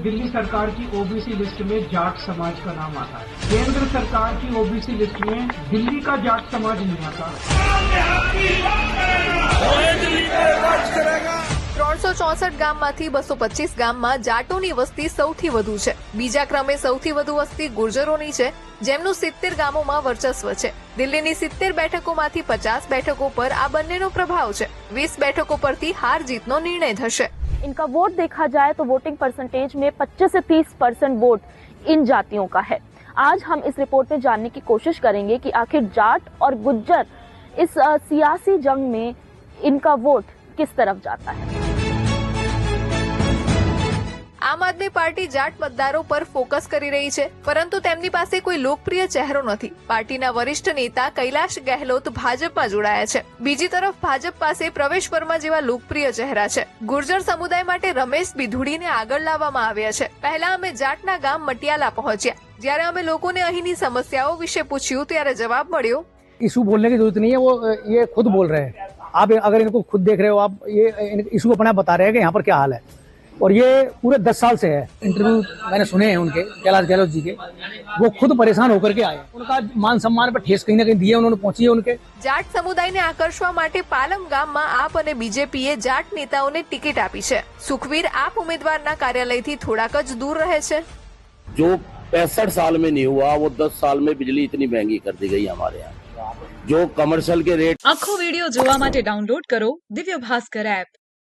दिल्ली सरकार की OBC list में जाट समाज का नाम आता है। केंद्र सरकार की ओबीसी लिस्ट में दिल्ली का जाट समाज नहीं आता। 364 ગામમાંથી 225 ગામમાં જાટોની વસ્તી સૌથી વધુ છે। બીજા ક્રમે સૌથી વધુ વસ્તી ગુર્જરોની છે, જેમનું 70 ગામોમાં વર્ચસ્વ છે। દિલ્હીની 70 બેઠકોમાંથી 50 બેઠકો પર આ બંનેનો પ્રભાવ છે। 20 બેઠકો પરથી હાર જીતનો નિર્ણય થશે। इनका वोट देखा जाए तो वोटिंग परसेंटेज में 25 से 30% वोट इन जातियों का है। आज हम इस रिपोर्ट में जानने की कोशिश करेंगे कि आखिर जाट और गुज्जर इस सियासी जंग में इनका वोट किस तरफ जाता है। આમ આદમી પાર્ટી જાટ મતદારો પર ફોકસ કરી રહી છે, પરંતુ તેમની પાસે કોઈ લોકપ્રિય ચહેરો નથી। પાર્ટીના વરિષ્ઠ નેતા કૈલાશ ગેહલોત ભાજપમાં જોડાયા છે। બીજી તરફ ભાજપ પાસે પ્રવેશ વર્મા જેવા લોકપ્રિય ચહેરા છે। ગુર્જર સમુદાય માટે રમેશ બિધુડીને આગળ લાવવામાં આવ્યા છે। પહેલા અમે જાટના ગામ મટિયાલા પહોંચ્યા। જ્યારે અમે લોકોને અહીંની સમસ્યાઓ વિશે પૂછ્યું ત્યારે જવાબ મળ્યો, इशू बोलने की जरूरत नहीं है, वो ये खुद बोल रहे हैं। आप अगर इनको खुद देख रहे हो, आप ये इशू अपना बता रहे हैं कि यहाँ पर क्या हाल है, और ये पूरे 10 साल से है। इंटरव्यू मैंने सुने हैं उनके, कैलाश गहलोत जी के, वो खुद परेशान होकर के आए। उनका मान सम्मान पर ठेस कहीं ना कहीं दिए उन्होंने, पहुंची है उनके। જાટ સમુદાયને આકર્ષવા માટે પાલમ ગામમાં આપ અને બીજેપીએ જાટ નેતાઓને ટિકિટ આપી છે। સુખવીર આપ ઉમેદવારના કાર્યાલયથી થોડાક જ દૂર રહે છે। जो 65 साल में नहीं हुआ, वो 10 साल में बिजली इतनी महंगी कर दी गई हमारे यहाँ। जो कमर्शियल के रेट। આખો વિડિયો જોવા માટે ડાઉનલોડ કરો દિવ્ય ભાસ્કર એપ।